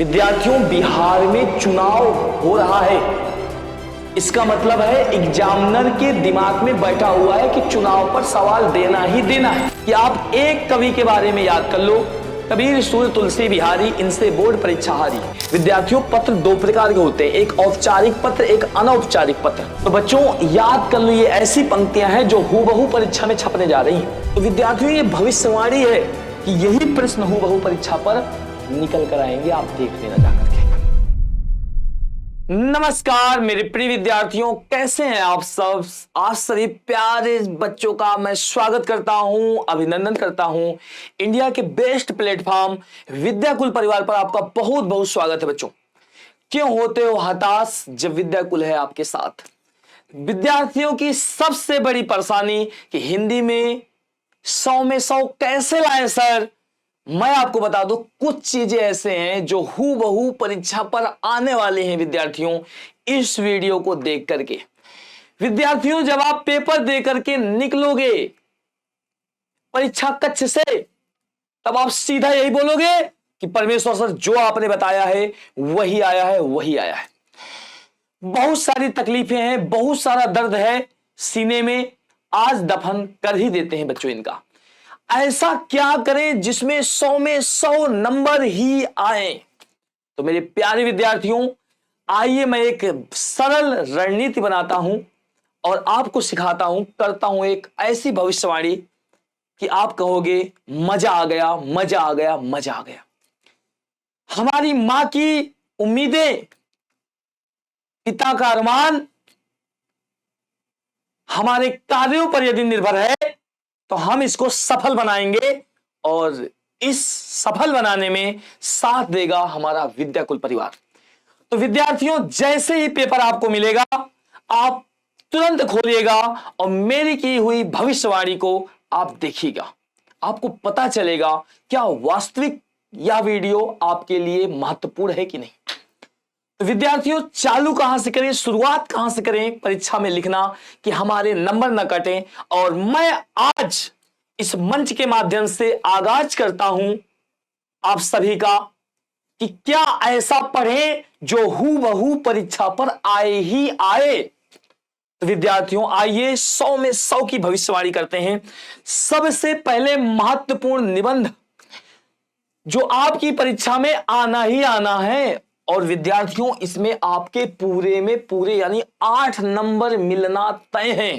विद्यार्थियों, बिहार में चुनाव हो रहा है। इसका मतलब है एग्जामिनर के दिमाग में बैठा हुआ है कि चुनाव पर सवाल देना ही देना है। कि आप एक कवि के बारे में याद कर लो, कबीर सूर्य तुलसी बिहारी, इनसे बोर्ड परीक्षा हारी। विद्यार्थियों, पत्र दो प्रकार के होते हैं, एक औपचारिक पत्र, एक अनौपचारिक पत्र। तो बच्चों याद कर लो, ये ऐसी पंक्तियां हैं जो हूबहू परीक्षा में छपने जा रही हैं। तो विद्यार्थियों, ये भविष्यवाणी है कि यही प्रश्न हूबहू परीक्षा पर निकल कर आएंगे। आप देख लेना जाकर के। नमस्कार मेरे प्रिय विद्यार्थियों, कैसे हैं आप सब? आप सभी प्यारे बच्चों का मैं स्वागत करता हूं, अभिनंदन करता हूं। इंडिया के बेस्ट प्लेटफॉर्म विद्याकुल परिवार पर आपका बहुत बहुत स्वागत है बच्चों। क्यों होते हो हताश जब विद्याकुल है आपके साथ? विद्यार्थियों की सबसे बड़ी परेशानी कि हिंदी में 100 में 100 कैसे लाए सर? मैं आपको बता दूं, कुछ चीजें ऐसे हैं जो हूबहू परीक्षा पर आने वाले हैं विद्यार्थियों, इस वीडियो को देख करके। विद्यार्थियों, जब आप पेपर दे करके निकलोगे परीक्षा कक्ष से, तब आप सीधा यही बोलोगे कि परमेश्वर सर, जो आपने बताया है वही आया है, वही आया है। बहुत सारी तकलीफें हैं, बहुत सारा दर्द है सीने में, आज दफन कर ही देते हैं बच्चों इनका। ऐसा क्या करें जिसमें 100 में 100 नंबर ही आए? तो मेरे प्यारे विद्यार्थियों, आइए मैं एक सरल रणनीति बनाता हूं और आपको सिखाता हूं, करता हूं एक ऐसी भविष्यवाणी कि आप कहोगे मजा आ गया, मजा आ गया, मजा आ गया। हमारी मां की उम्मीदें, पिता का अरमान हमारे कार्यों पर यदि निर्भर है तो हम इसको सफल बनाएंगे, और इस सफल बनाने में साथ देगा हमारा विद्याकुल परिवार। तो विद्यार्थियों, जैसे ही पेपर आपको मिलेगा आप तुरंत खोलिएगा और मेरी की हुई भविष्यवाणी को आप देखिएगा। आपको पता चलेगा क्या वास्तविक यह वीडियो आपके लिए महत्वपूर्ण है कि नहीं। तो विद्यार्थियों, चालू कहां से करें, शुरुआत कहां से करें परीक्षा में लिखना कि हमारे नंबर न कटें? और मैं आज इस मंच के माध्यम से आगाज करता हूं आप सभी का कि क्या ऐसा पढ़ें जो हूबहू परीक्षा पर आए ही आए। तो विद्यार्थियों, आइए 100 में 100 की भविष्यवाणी करते हैं। सबसे पहले महत्वपूर्ण निबंध जो आपकी परीक्षा में आना ही आना है, और विद्यार्थियों इसमें आपके पूरे में पूरे यानी 8 नंबर मिलना तय है।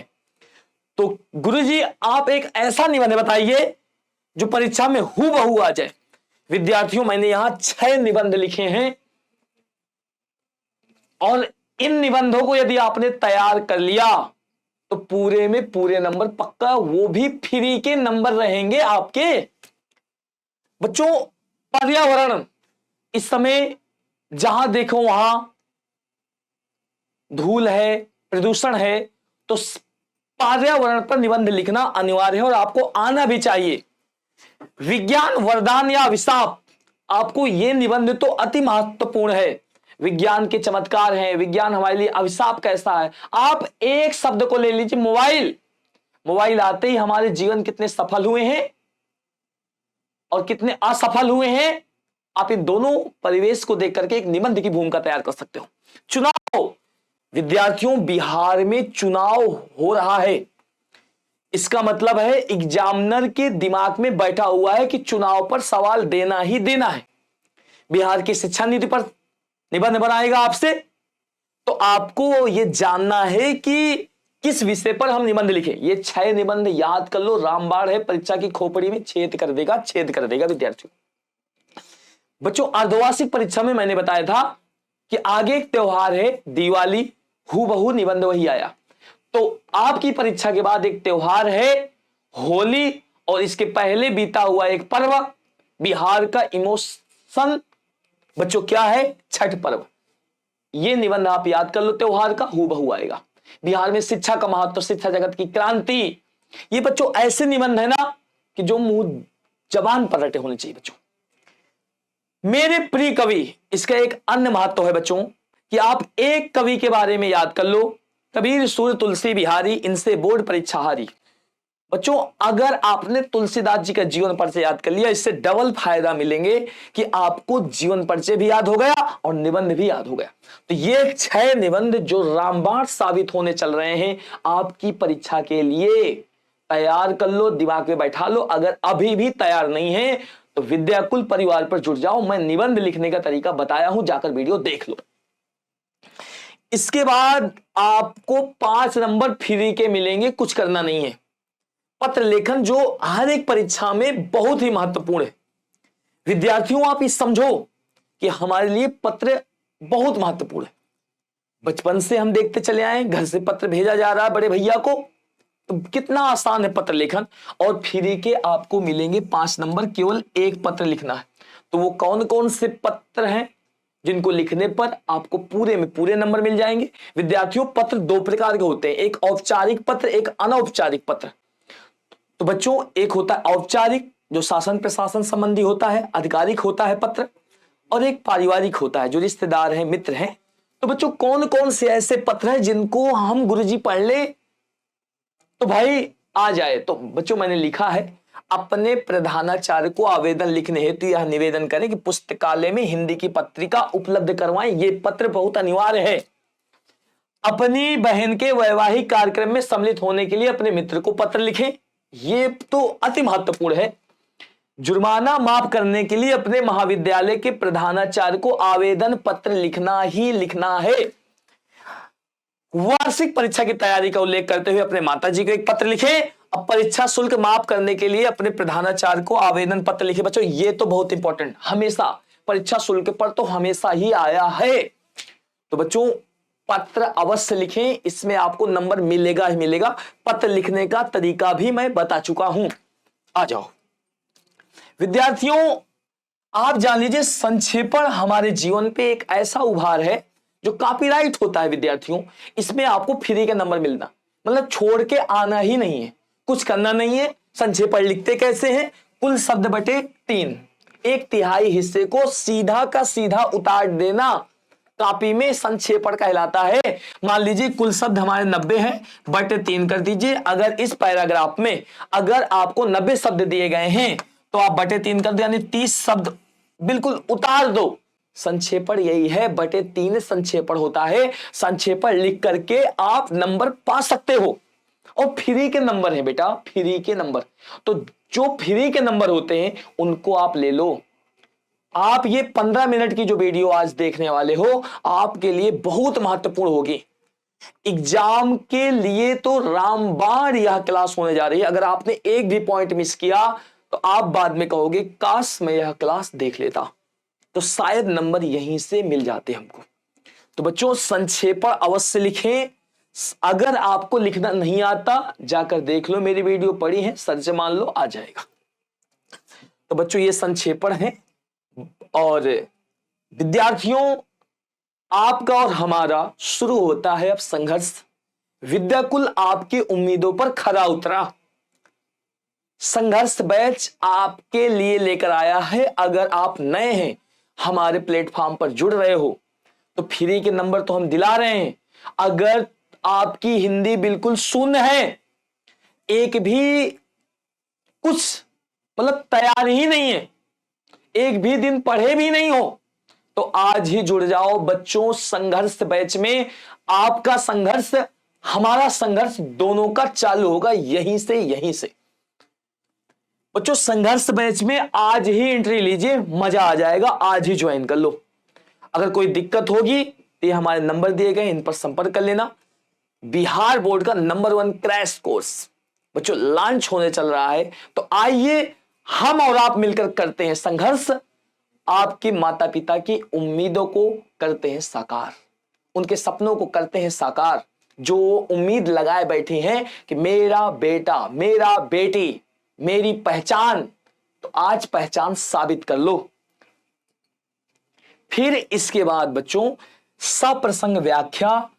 तो गुरुजी, आप एक ऐसा निबंध बताइए जो परीक्षा में हूबहू आ जाए। विद्यार्थियों, मैंने यहां 6 निबंध लिखे हैं, और इन निबंधों को यदि आपने तैयार कर लिया तो पूरे में पूरे नंबर पक्का, वो भी फ्री के नंबर रहेंगे आपके। बच्चों, पर्यावरण, इस समय जहां देखो वहां धूल है, प्रदूषण है, तो पर्यावरण पर निबंध लिखना अनिवार्य है और आपको आना भी चाहिए। विज्ञान वरदान या अभिशाप, आपको यह निबंध तो अति महत्वपूर्ण है। विज्ञान के चमत्कार हैं, विज्ञान हमारे लिए अभिशाप कैसा है। आप एक शब्द को ले लीजिए, मोबाइल। मोबाइल आते ही हमारे जीवन कितने सफल हुए हैं और कितने असफल हुए हैं, आप इन दोनों परिवेश को देख करके एक निबंध की भूमिका तैयार कर सकते हो। चुनाव, विद्यार्थियों बिहार में चुनाव हो रहा है। इसका मतलब है एग्जामिनर के दिमाग में बैठा हुआ है कि चुनाव पर सवाल देना ही देना है। बिहार की शिक्षा नीति पर निबंध बनाएगा आपसे, तो आपको यह जानना है कि किस विषय पर हम निबंध लिखें। ये 6 निबंध याद कर लो, रामबाण है, परीक्षा की खोपड़ी में छेद कर देगा, छेद कर देगा विद्यार्थियों। बच्चों, अर्धवार्षिक परीक्षा में मैंने बताया था कि आगे एक त्योहार है दिवाली, हूबहू निबंध वही आया। तो आपकी परीक्षा के बाद एक त्योहार है होली, और इसके पहले बीता हुआ एक पर्व, बिहार का इमोशन बच्चों क्या है, छठ पर्व। यह निबंध आप याद कर लो, त्योहार का हूबहू आएगा। बिहार में शिक्षा का महत्व, शिक्षा जगत की क्रांति, ये बच्चों ऐसे निबंध है ना कि जो मुंह जबान पर रटे होने चाहिए बच्चों। मेरे प्रिय कवि, इसका एक अन्य महत्व है बच्चों कि आप एक कवि के बारे में याद कर लो, कबीर सूर्य तुलसी बिहारी, इनसे बोर्ड परीक्षा हारी। बच्चों अगर आपने तुलसीदास जी का जीवन परिचय याद कर लिया, इससे डबल फायदा मिलेंगे कि आपको जीवन परिचय भी याद हो गया और निबंध भी याद हो गया। तो ये 6 निबंध जो रामबाण साबित होने चल रहे हैं आपकी परीक्षा के लिए, तैयार कर लो, दिमाग में बैठा लो। अगर अभी भी तैयार नहीं है तो विद्याकुल परिवार पर जुड़ जाओ, मैं निबंध लिखने का तरीका बताया हूं, जाकर वीडियो देख लो। इसके बाद आपको 5 नंबर फ्री के मिलेंगे, कुछ करना नहीं है। पत्र लेखन जो हर एक परीक्षा में बहुत ही महत्वपूर्ण है। विद्यार्थियों आप इस समझो कि हमारे लिए पत्र बहुत महत्वपूर्ण है। बचपन से हम देखते चले आए, घर से पत्र भेजा जा रहा है बड़े भैया को, तो कितना आसान है पत्र लेखन। और फ्री के आपको मिलेंगे 5 नंबर, केवल एक पत्र लिखना है। तो वो कौन कौन से पत्र हैं जिनको लिखने पर आपको पूरे में पूरे नंबर मिल जाएंगे। विद्यार्थियों पत्र 2 प्रकार के होते हैं, एक औपचारिक पत्र, एक अनौपचारिक पत्र। तो बच्चों एक होता है औपचारिक जो शासन प्रशासन संबंधी होता है, आधिकारिक होता है पत्र, और एक पारिवारिक होता है जो रिश्तेदार हैं, मित्र हैं। तो बच्चों कौन कौन से ऐसे पत्र हैं जिनको हम गुरुजी पढ़ ले तो भाई आ जाए। तो बच्चों मैंने लिखा है, अपने प्रधानाचार्य को आवेदन लिखने हेतु यह निवेदन करें कि पुस्तकालय में हिंदी की पत्रिका उपलब्ध करवाएं। ये पत्र बहुत अनिवार्य है। अपनी बहन के वैवाहिक कार्यक्रम में सम्मिलित होने के लिए अपने मित्र को पत्र लिखें, ये तो अति महत्वपूर्ण है। जुर्माना माफ करने के लिए अपने महाविद्यालय के प्रधानाचार्य को आवेदन पत्र लिखना ही लिखना है। वार्षिक परीक्षा की तैयारी का उल्लेख करते हुए अपने माताजी को एक पत्र लिखे। अब परीक्षा शुल्क माफ करने के लिए अपने प्रधानाचार्य को आवेदन पत्र लिखे। बच्चों ये तो बहुत इंपॉर्टेंट, हमेशा परीक्षा शुल्क पर तो हमेशा ही आया है। तो बच्चों पत्र अवश्य लिखें, इसमें आपको नंबर मिलेगा ही मिलेगा। पत्र लिखने का तरीका भी मैं बता चुका हूं। आ जाओ विद्यार्थियों, आप जान लीजिए संक्षेपण हमारे जीवन पे एक ऐसा उभार है जो कॉपीराइट होता है। विद्यार्थियों इसमें आपको फ्री के नंबर मिलना, मतलब छोड़ के आना ही नहीं है, कुछ करना नहीं है। संक्षेपण लिखते कैसे हैं, कुल शब्द बटे 3, 1/3 हिस्से को सीधा का सीधा उतार देना कॉपी में संक्षेपण कहलाता है। मान लीजिए कुल शब्द हमारे 90 हैं, बटे 3 कर दीजिए। अगर इस पैराग्राफ में अगर आपको 90 शब्द दिए गए हैं तो आप बटे 3 कर दो, यानी 30 शब्द बिल्कुल उतार दो। संक्षेपण यही है, बटे 3 संक्षेपण होता है। संक्षेपण लिख करके आप नंबर पा सकते हो। और फ्री के नंबर है बेटा, फ्री के नंबर, तो जो फ्री के नंबर होते हैं उनको आप ले लो। आप ये 15 मिनट की जो वीडियो आज देखने वाले हो आपके लिए बहुत महत्वपूर्ण होगी। एग्जाम के लिए तो रामबाण यह क्लास होने जा रही है। अगर आपने एक भी पॉइंट मिस किया तो आप बाद में कहोगे काश मैं यह क्लास देख लेता, तो शायद नंबर यहीं से मिल जाते हमको। तो बच्चों संक्षेपण अवश्य लिखें। अगर आपको लिखना नहीं आता जाकर देख लो, मेरी वीडियो पड़ी है, सर्च मान लो, आ जाएगा। तो बच्चों ये संक्षेपण है। और विद्यार्थियों आपका और हमारा शुरू होता है अब संघर्ष। विद्याकुल आपकी उम्मीदों पर खरा उतरा। संघर्ष बैच आपके लिए लेकर आया है। अगर आप नए हैं, हमारे प्लेटफॉर्म पर जुड़ रहे हो, तो फ्री के नंबर तो हम दिला रहे हैं। अगर आपकी हिंदी बिल्कुल शून्य है, एक भी कुछ मतलब तैयार ही नहीं है, एक भी दिन पढ़े भी नहीं हो, तो आज ही जुड़ जाओ बच्चों संघर्ष बैच में। आपका संघर्ष हमारा संघर्ष दोनों का चालू होगा यहीं से। बच्चों संघर्ष बैच में आज ही एंट्री लीजिए, मजा आ जाएगा, आज ही ज्वाइन कर लो। अगर कोई दिक्कत होगी तो ये हमारे नंबर दिए गए, इन पर संपर्क कर लेना। बिहार बोर्ड का नंबर 1 क्रैश कोर्स बच्चों लॉन्च होने चल रहा है, तो आइए हम और आप मिलकर करते हैं संघर्ष। आपके माता पिता की उम्मीदों को करते हैं साकार, उनके सपनों को करते हैं साकार। जो उम्मीद लगाए बैठी हैं कि मेरा बेटा, मेरा बेटी, मेरी पहचान, तो आज पहचान साबित कर लो। फिर इसके बाद बच्चों सप्रसंग व्याख्या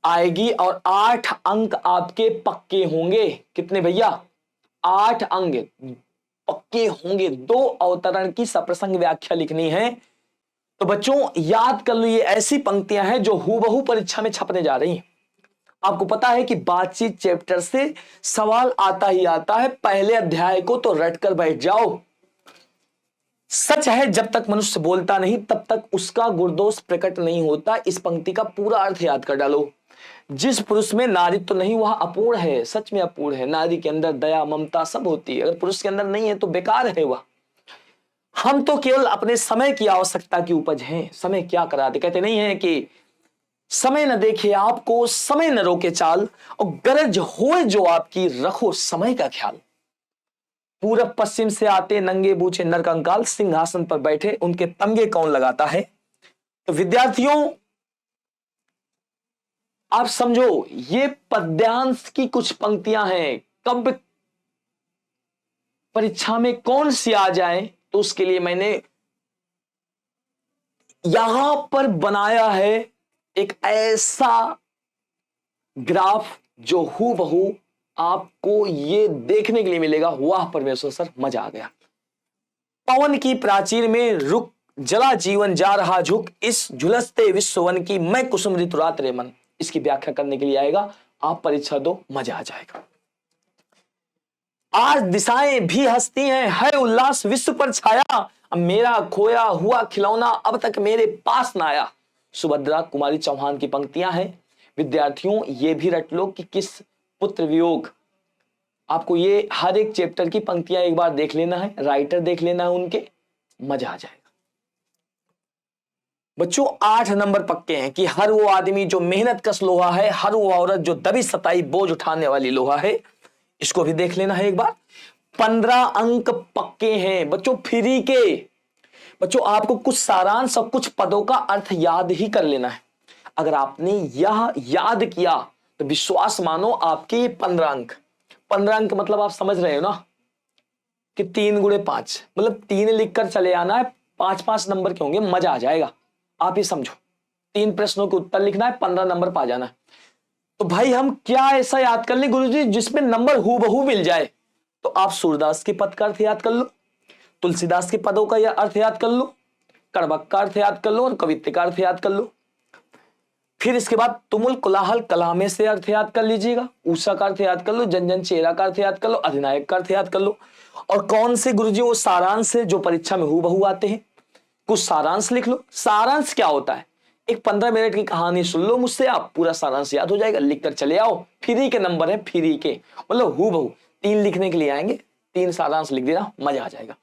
आएगी और 8 अंक आपके पक्के होंगे। कितने भैया? 8 अंक पक्के होंगे। 2 अवतरण की सप्रसंग व्याख्या लिखनी है। तो बच्चों याद कर लो, ये ऐसी पंक्तियां हैं जो हूबहू परीक्षा में छपने जा रही हैं। आपको पता है कि बातचीत चैप्टर से सवाल आता ही आता है, पहले अध्याय को तो रट कर बैठ जाओ। सच है, जब तक मनुष्य बोलता नहीं तब तक उसका गुणदोष प्रकट नहीं होता। इस पंक्ति का पूरा अर्थ याद कर डालो। जिस पुरुष में नारीत्व तो नहीं वह अपूर्ण है, सच में अपूर्ण है। नारी के अंदर दया ममता सब होती है, अगर पुरुष के अंदर नहीं है तो बेकार है वह। हम तो केवल अपने समय की आवश्यकता की उपज हैं। समय क्या कराते, कहते नहीं है कि समय न देखे आपको, समय न रोके चाल, और गरज होए जो आपकी, रखो समय का ख्याल। पूरब पश्चिम से आते नंगे बूचे नरकंकाल, सिंहासन पर बैठे उनके तंगे कौन लगाता है। तो विद्यार्थियों आप समझो, ये पद्यांश की कुछ पंक्तियां हैं। कब परीक्षा में कौन सी आ जाए तो उसके लिए मैंने यहां पर बनाया है एक ऐसा ग्राफ जो हूबहू आपको ये देखने के लिए मिलेगा, वाह परमेश्वर सर मजा आ गया। पवन की प्राचीर में रुक जला जीवन जा रहा झुक, इस झुलसते विश्ववन की मैं कुसुम ऋतु रात रे मन। इसकी व्याख्या करने के लिए आएगा, आप परीक्षा दो मजा आ जाएगा। आज दिशाएं भी हंसती हैं, है उल्लास विश्व पर छाया, अब मेरा खोया हुआ खिलौना अब तक मेरे पास ना आया। सुभद्रा कुमारी चौहान की पंक्तियां हैं। विद्यार्थियों ये भी रट लो कि किस पुत्र वियोग। आपको ये हर एक चैप्टर की पंक्तियां एक बार देख लेना है, राइटर देख लेना है उनके, मजा आ जाएगा। बच्चों 8 नंबर पक्के हैं कि हर वो आदमी जो मेहनत कश लोहा है, हर वो औरत जो दबी सताई बोझ उठाने वाली लोहा है। इसको भी देख लेना है एक बार। 15 अंक पक्के हैं बच्चों फ्री के। बच्चों आपको कुछ सारांश और कुछ पदों का अर्थ याद ही कर लेना है। अगर आपने यह याद किया तो विश्वास मानो आपके ये 15 अंक। 15 अंक मतलब आप समझ रहे हो ना कि 3 गुणे 5 मतलब 3 लिखकर चले आना है, 5-5 नंबर के होंगे, मजा आ जाएगा। आप ही समझो 3 प्रश्नों के उत्तर लिखना है, 15 नंबर पा जाना है। तो भाई हम क्या ऐसा याद कर ले गुरुजी जिसमें नंबर हूबहू मिल जाए। तो आप सूरदास के पद का अर्थ याद कर लो, तुलसीदास के पदों का अर्थ याद कर लो, कड़बक का अर्थ याद कर लो और कवित्त का अर्थ याद कर लो। फिर इसके बाद तुमुल कोलाहल कलामे से अर्थ याद कर लीजिएगा, ऊषा का अर्थ याद कर लो, जन जन चेहरा का अर्थ याद कर लो, अधिनायक का अर्थ याद कर लो। और कौन से गुरुजी वो सारांश है जो परीक्षा में हूबहू आते हैं, कुछ सारांश लिख लो। सारांश क्या होता है, एक 15 मिनट की कहानी सुन लो मुझसे, आप पूरा सारांश याद हो जाएगा, लिखकर चले आओ। फ्री के नंबर है, फ्री के मतलब हूबहू। 3 लिखने के लिए आएंगे, 3 सारांश लिख देना, मजा आ जाएगा।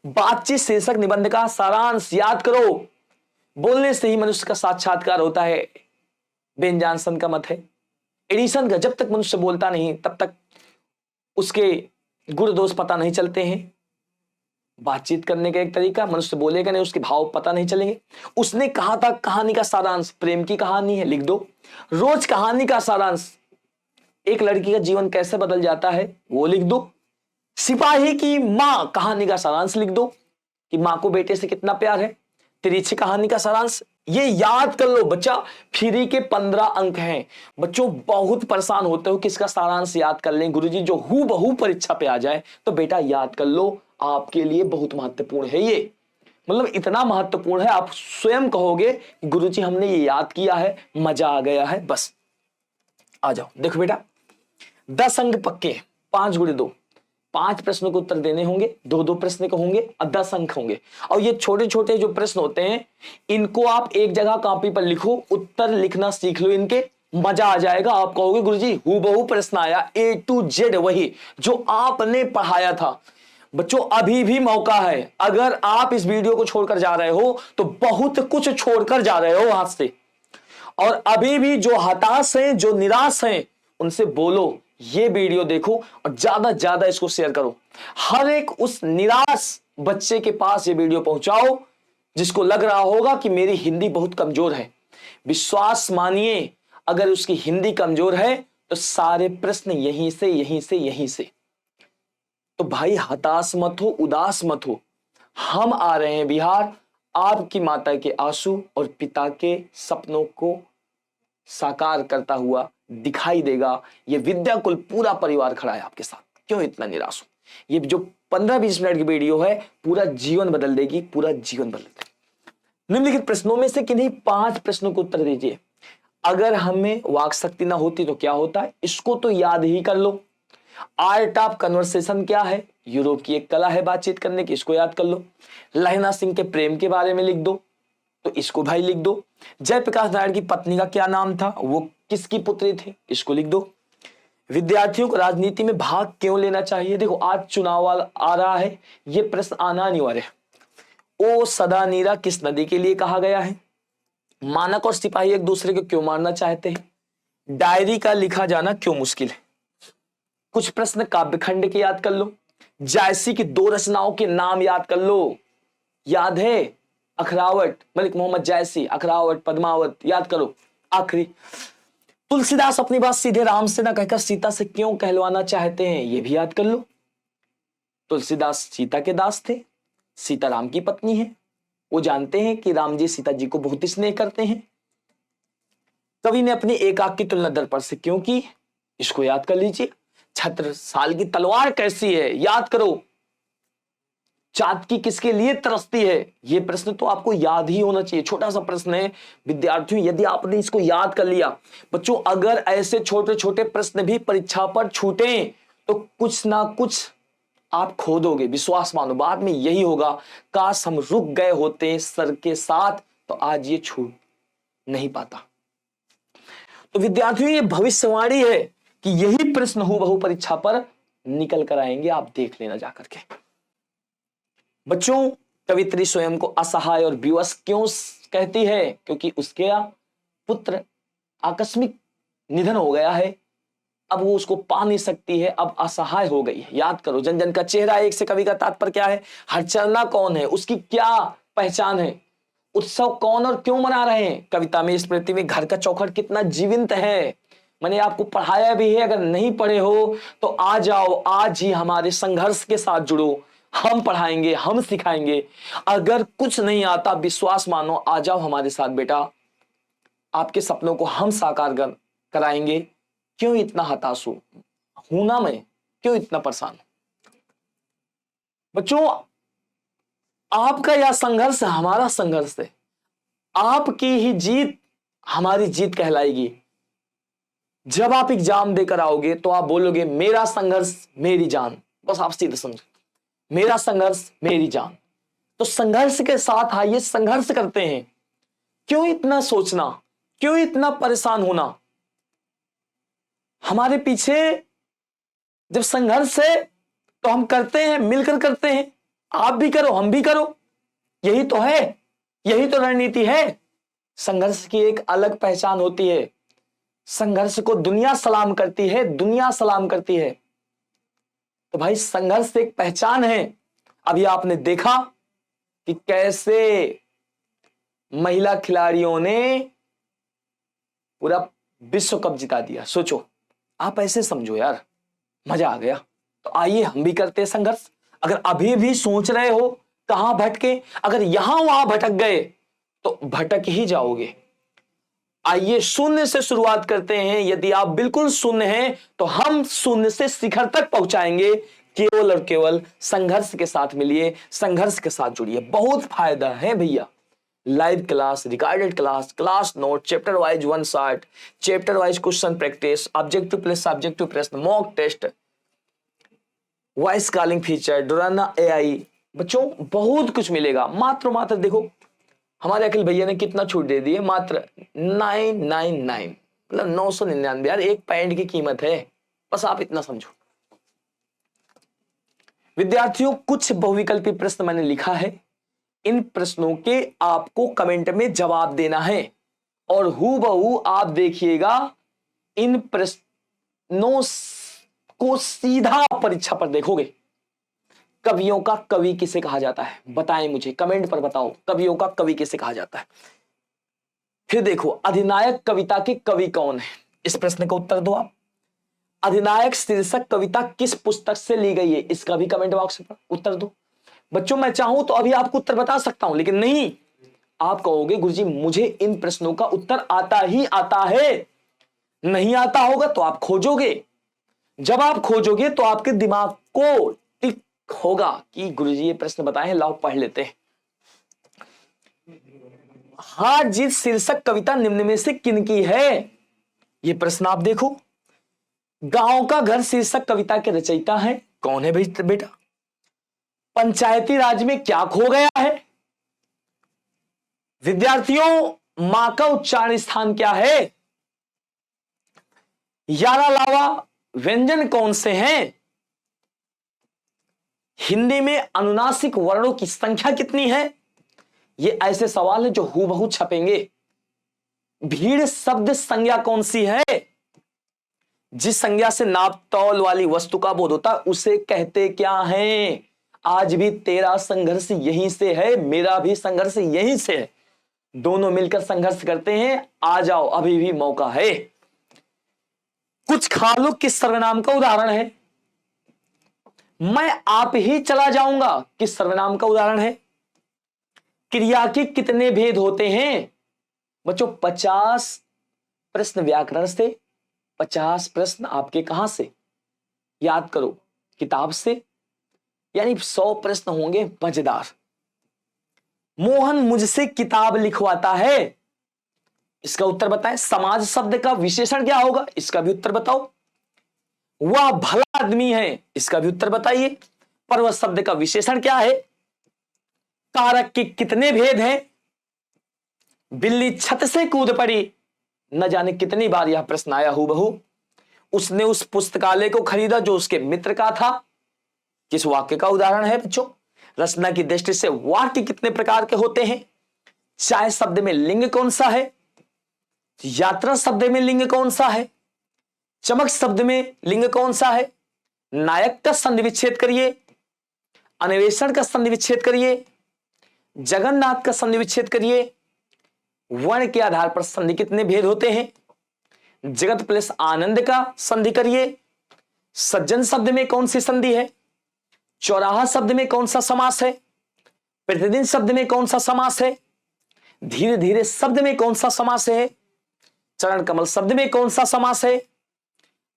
बातचीत शीर्षक निबंध का सारांश याद करो। बोलने से ही मनुष्य का साक्षात्कार होता है, बेन जॉनसन का मत है। एडिसन का जब तक मनुष्य बोलता नहीं तब तक उसके गुण दोष पता नहीं चलते हैं। बातचीत करने का एक तरीका, मनुष्य बोलेगा नहीं उसके भाव पता नहीं चलेंगे। उसने कहा था कहानी का सारांश प्रेम की कहानी है, लिख दो। रोज कहानी का सारांश, एक लड़की का जीवन कैसे बदल जाता है वो लिख दो। सिपाही की मां कहानी का सारांश लिख दो कि मां को बेटे से कितना प्यार है। तिरछी कहानी का सारांश, ये याद कर लो बच्चा। फ्री के 15 अंक हैं। बच्चों बहुत परेशान होते हो कि इसका सारांश याद कर लें गुरुजी, जो हूबहू परीक्षा पे आ जाए। तो बेटा याद कर लो, आपके लिए बहुत महत्वपूर्ण है ये, मतलब इतना महत्वपूर्ण है आप स्वयं कहोगे गुरुजी हमने ये याद किया है, मजा आ गया है। बस आ जाओ, देखो बेटा 10 अंक पक्के, 5 गुणे 2, 5 प्रश्नों को उत्तर देने होंगे, 2-2 प्रश्न के होंगे और 10 अंक होंगे। और ये छोटे छोटे जो प्रश्न होते हैं इनको आप एक जगह कॉपी पर लिखो, उत्तर लिखना सीख लो इनके, मजा आ जाएगा। आप कहोगे गुरुजी हूबहू प्रश्न आया, A to Z वही जो आपने पढ़ाया था। बच्चों अभी भी मौका है, अगर आप इस वीडियो को छोड़कर जा रहे हो तो बहुत कुछ छोड़कर जा रहे हो हाथ से। और अभी भी जो हताश हैं, जो निराश हैं, उनसे बोलो ये वीडियो देखो और ज्यादा इसको शेयर करो। हर एक उस निराश बच्चे के पास ये वीडियो पहुंचाओ जिसको लग रहा होगा कि मेरी हिंदी बहुत कमजोर है। विश्वास मानिए, अगर उसकी हिंदी कमजोर है तो सारे प्रश्न यहीं से। तो भाई हताश मत हो, उदास मत हो। हम आ रहे हैं बिहार, आपकी माता के आंसू और पिता के सपनों को साकार करता हुआ दिखाई देगा। ये विद्याकुल पूरा परिवार खड़ा है आपके साथ, क्यों इतना निराश हो। ये जो 15-20 मिनट की वीडियो है पूरा जीवन बदल देगी, पूरा जीवन बदल देगी। निम्नलिखित प्रश्नों में से किन्हीं 5 प्रश्नों को उत्तर दीजिए। अगर हमें वाक शक्ति ना होती तो क्या होता है, इसको तो याद ही कर लो। आर्ट ऑफ कन्वर्सेशन क्या है, यूरोप की एक कला है बातचीत करने की, इसको याद कर लो। लहना सिंह के प्रेम के बारे में लिख दो, तो इसको भाई लिख दो। जयप्रकाश नारायण की पत्नी का क्या नाम था, वो किसकी पुत्री थी, इसको लिख दो। विद्यार्थियों को राजनीति में भाग क्यों लेना चाहिए, देखो आज चुनाव आ रहा है, ये प्रश्न आना अनिवार्य है। ओ सदा नीरा किस नदी के लिए कहा गया है, मानक और सिपाही एक दूसरे को क्यों मारना चाहते हैं, डायरी का लिखा जाना क्यों मुश्किल है। कुछ प्रश्न काव्यखंड के याद कर लो, जायसी की 2 रचनाओं के नाम याद कर लो, याद है, अखरावट, मलिक मोहम्मद जायसी, अखरावट, पद्मावत, याद करो। आखिरी, तुलसीदास अपनी बात सीधे राम से ना कहकर सीता से क्यों कहलवाना चाहते हैं, यह भी याद कर लो। तुलसीदास सीता के दास थे, सीता राम की पत्नी है, वो जानते हैं कि राम जी सीता जी को बहुत स्नेह करते हैं। कवि ने अपनी एक आंख की तुलना दर्पण से क्यों की, इसको याद कर लीजिए। छत्रसाल की तलवार कैसी है, याद करो। चाँदनी किसके लिए तरसती है, यह प्रश्न तो आपको याद ही होना चाहिए, छोटा सा प्रश्न है विद्यार्थियों। यदि आपने इसको याद कर लिया बच्चों, अगर ऐसे छोटे छोटे प्रश्न भी परीक्षा पर छूटे तो कुछ ना कुछ आप खो दोगे, विश्वास मानो, बाद में यही होगा, काश हम रुक गए होते सर के साथ तो आज ये छूट नहीं पाता। तो विद्यार्थियों ये भविष्यवाणी है कि यही प्रश्न हूबहू परीक्षा पर निकल कर आएंगे, आप देख लेना जाकर के। बच्चों, कवित्री स्वयं को असहाय और विवश क्यों कहती है, क्योंकि उसके पुत्र आकस्मिक निधन हो गया है, अब वो उसको पा नहीं सकती है, अब असहाय हो गई है। याद करो, जन जन का चेहरा एक से कवि का तात्पर्य क्या है, हरचरना कौन है, उसकी क्या पहचान है, उत्सव कौन और क्यों मना रहे हैं। कविता में, स्मृति में घर का चौखट कितना जीवंत है, मैंने आपको पढ़ाया भी है, अगर नहीं पढ़े हो तो आ जाओ, आज ही हमारे संघर्ष के साथ जुड़ो, हम पढ़ाएंगे, हम सिखाएंगे। अगर कुछ नहीं आता विश्वास मानो, आ जाओ हमारे साथ बेटा, आपके सपनों को हम साकार कराएंगे। क्यों इतना हताश हूं ना मैं, क्यों इतना परेशान। बच्चों, आपका यह संघर्ष हमारा संघर्ष है, आपकी ही जीत हमारी जीत कहलाएगी। जब आप एग्जाम देकर आओगे तो आप बोलोगे मेरा संघर्ष मेरी जान, बस आप सीधे समझो, मेरा संघर्ष मेरी जान। तो संघर्ष के साथ आइए, संघर्ष करते हैं। क्यों इतना सोचना, क्यों इतना परेशान होना, हमारे पीछे जब संघर्ष है तो हम करते हैं, मिलकर करते हैं, आप भी करो हम भी करो, यही तो है, यही तो रणनीति है। संघर्ष की एक अलग पहचान होती है, संघर्ष को दुनिया सलाम करती है, दुनिया सलाम करती है। तो भाई संघर्ष एक पहचान है। अभी आपने देखा कि कैसे महिला खिलाड़ियों ने पूरा विश्व कप जिता दिया, सोचो, आप ऐसे समझो यार, मजा आ गया। तो आइए हम भी करते हैं संघर्ष। अगर अभी भी सोच रहे हो कहां भटके, अगर यहां वहां भटक गए तो भटक ही जाओगे। आइए शून्य से शुरुआत करते हैं, यदि आप बिल्कुल शून्य हैं तो हम शून्य से शिखर तक पहुंचाएंगे। केवल और केवल संघर्ष के साथ मिलिए, संघर्ष के साथ जुड़िए, बहुत फायदा है भैया। Live class, recorded class, class note, chapter wise 1 shot, chapter wise question practice, objective plus subjective प्रश्न, mock test, voice calling feature, डोराना एआई, बच्चों बहुत कुछ मिलेगा। मात्र देखो हमारे अखिल भैया ने कितना छूट दे दी है, मात्र 999, मतलब 999 यार, एक पैंट की कीमत है, बस आप इतना समझो। विद्यार्थियों, कुछ बहुविकल्पी प्रश्न मैंने लिखा है, इन प्रश्नों के आपको कमेंट में जवाब देना है और हूबहू आप देखिएगा इन प्रश्नों को सीधा परीक्षा पर देखोगे। कवियों का कवि किसे कहा जाता है, बताएं मुझे, कमेंट पर बताओ, कवियों का कवि किसे कहा जाता है। फिर देखो अधिनायक कविता के कवि कौन है, इस प्रश्न का उत्तर दो आप। अधिनायक शीर्षक कविता किस पुस्तक से ली गई है, इसका भी कमेंट बॉक्स पर उत्तर दो। बच्चों मैं चाहूं तो अभी आपको उत्तर बता सकता हूं, लेकिन नहीं, आप कहोगे गुरुजी मुझे इन प्रश्नों का उत्तर आता ही आता है। नहीं आता होगा तो आप खोजोगे, जब आप खोजोगे तो आपके दिमाग को टिक होगा कि गुरुजी ये प्रश्न बताए हैं, लाओ पढ़ लेते हैं। हार जीत शीर्षक कविता निम्न में से किनकी है? यह प्रश्न आप देखो। गांव का घर शीर्षक कविता के रचयिता है कौन है बेटा? पंचायती राज में क्या खो गया है? विद्यार्थियों, मां का उच्चारण स्थान क्या है? 11 अलावा व्यंजन कौन से हैं? हिंदी में अनुनासिक वर्णों की संख्या कितनी है? ये ऐसे सवाल हैं जो हूबहू छपेंगे। भीड़ शब्द संज्ञा कौन सी है? जिस संज्ञा से नाप तौल वाली वस्तु का बोध होता उसे कहते क्या है? आज भी तेरा संघर्ष यहीं से है, मेरा भी संघर्ष यहीं से है। दोनों मिलकर संघर्ष करते हैं। आ जाओ, अभी भी मौका है। कुछ खा लो किस सर्वनाम का उदाहरण है? मैं आप ही चला जाऊंगा किस सर्वनाम का उदाहरण है? क्रिया के कितने भेद होते हैं? बच्चों 50 प्रश्न व्याकरण से, 50 प्रश्न आपके कहां से? याद करो, किताब से। यानी 100 प्रश्न होंगे मजेदार। मोहन मुझसे किताब लिखवाता है, इसका उत्तर बताएं। समाज शब्द का विशेषण क्या होगा? इसका भी उत्तर बताओ। वह भला आदमी है, इसका भी उत्तर बताइए। पर्वत शब्द का विशेषण क्या है? कारक के कितने भेद हैं? बिल्ली छत से कूद पड़ी, न जाने कितनी बार यह प्रश्न आया हूबहू। उसने उस पुस्तकालय को खरीदा जो उसके मित्र का था, किस वाक्य का उदाहरण है बच्चों? रचना की दृष्टि से वाक्य कितने प्रकार के होते हैं? चाय शब्द में लिंग कौन सा है? यात्रा शब्द में लिंग कौन सा है? चमक शब्द में लिंग कौन सा है? नायक का संधि विच्छेद करिए, अन्वेषण का संधि विच्छेद करिए, जगन्नाथ का संधि विच्छेद करिए। वर्ण के आधार पर संधि कितने भेद होते हैं? जगत प्लस आनंद का संधि करिए। सज्जन शब्द में कौन सी संधि है? चौराहा शब्द में कौन सा समास है? प्रतिदिन शब्द में कौन सा समास है? धीरे धीरे शब्द में कौन सा समास है? चरण कमल शब्द में कौन सा समास है?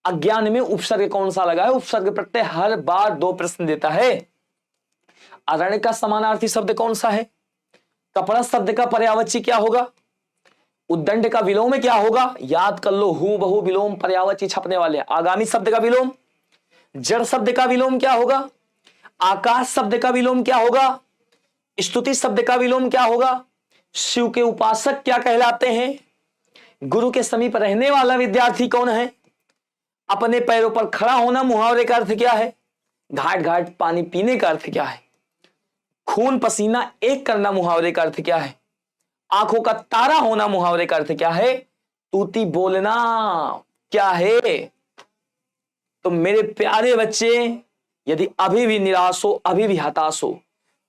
अज्ञान में उपसर्ग कौन सा लगा है? उपसर्ग प्रत्यय हर बार 2 प्रश्न देता है। अरण्य का समानार्थी शब्द कौन सा है? कपड़ा शब्द का पर्यायवाची क्या होगा? उद्दंड का विलोम क्या होगा? याद कर लो, हूबहू विलोम पर्यायवाची छपने वाले। आगामी शब्द का विलोम। जड़ शब्द का विलोम क्या होगा? आकाश शब्द का विलोम क्या होगा? स्तुति शब्द का विलोम क्या होगा? शिव के उपासक क्या कहलाते हैं? गुरु के समीप रहने वाला विद्यार्थी कौन है? अपने पैरों पर खड़ा होना मुहावरे का अर्थ क्या है? घाट घाट पानी पीने का अर्थ क्या है? खून पसीना एक करना मुहावरे का अर्थ क्या है? आंखों का तारा होना मुहावरे का अर्थ क्या है? तूती बोलना क्या है? तो मेरे प्यारे बच्चे, यदि अभी भी निराश हो, अभी भी हताश हो,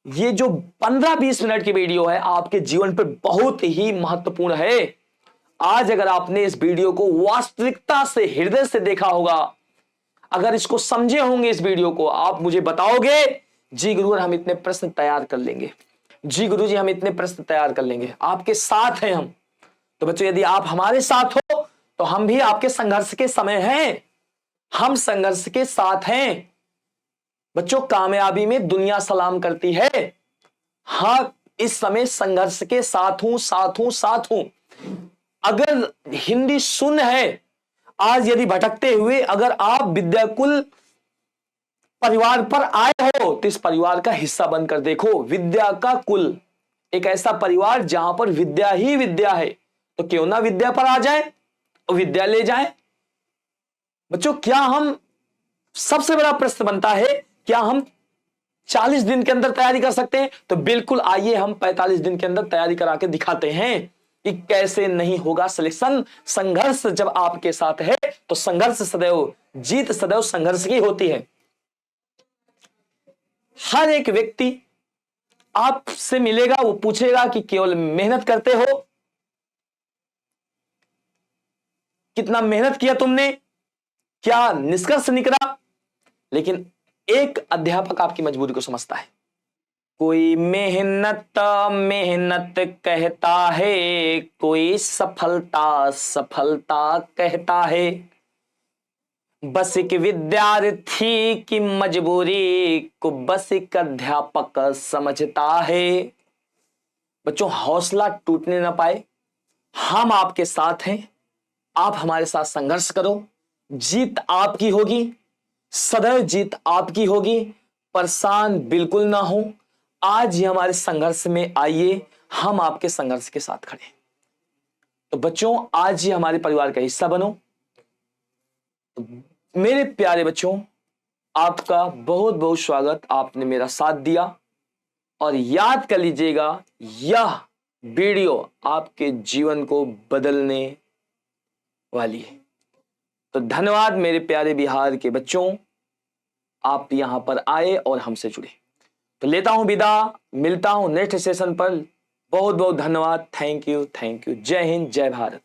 ये जो 15-20 मिनट की वीडियो है आपके जीवन पर बहुत ही महत्वपूर्ण है। आज अगर आपने इस वीडियो को वास्तविकता से, हृदय से देखा होगा, अगर इसको समझे होंगे इस वीडियो को, आप मुझे बताओगे जी गुरुवर हम इतने प्रश्न तैयार कर लेंगे, जी गुरुजी हम इतने प्रश्न तैयार कर लेंगे। आपके साथ हैं हम। तो बच्चों यदि आप हमारे साथ हो तो हम भी आपके संघर्ष के समय हैं, हम संघर्ष के साथ हैं। बच्चों कामयाबी में दुनिया सलाम करती है। हाँ, इस समय संघर्ष के साथ हूं, साथ हूं, साथ हूं। अगर हिंदी शून्य है, आज यदि भटकते हुए अगर आप विद्याकुल परिवार पर आए हो तो इस परिवार का हिस्सा बनकर देखो। विद्या का कुल, एक ऐसा परिवार जहां पर विद्या ही विद्या है। तो क्यों ना विद्या पर आ जाए और विद्या ले जाए। बच्चों क्या हम, सबसे बड़ा प्रश्न बनता है, क्या हम 40 दिन के अंदर तैयारी कर सकते हैं? तो बिल्कुल, आइए हम 45 दिन के अंदर तैयारी करा के दिखाते हैं कि कैसे नहीं होगा सिलेक्शन। संघर्ष जब आपके साथ है तो संघर्ष सदैव, जीत सदैव संघर्ष की होती है। हर एक व्यक्ति आपसे मिलेगा, वो पूछेगा कि केवल मेहनत करते हो, कितना मेहनत किया तुमने, क्या निष्कर्ष निकला? लेकिन एक अध्यापक आपकी मजबूरी को समझता है। कोई मेहनत मेहनत कहता है, कोई सफलता सफलता कहता है। बस एक विद्यार्थी की मजबूरी को बस एक अध्यापक समझता है। बच्चों हौसला टूटने ना पाए, हम आपके साथ हैं, आप हमारे साथ संघर्ष करो, जीत आपकी होगी, सदैव जीत आपकी होगी। परेशान बिल्कुल ना हो, आज ही हमारे संघर्ष में आइए, हम आपके संघर्ष के साथ खड़े हैं। तो बच्चों आज ही हमारे परिवार का हिस्सा बनो। मेरे प्यारे बच्चों, आपका बहुत बहुत स्वागत, आपने मेरा साथ दिया। और याद कर लीजिएगा, यह वीडियो आपके जीवन को बदलने वाली है। तो धन्यवाद मेरे प्यारे बिहार के बच्चों, आप यहां पर आए और हमसे जुड़े। तो लेता हूं विदा, मिलता हूं नेक्स्ट सेशन पर। बहुत बहुत धन्यवाद। थैंक यू, जय हिंद, जय भारत।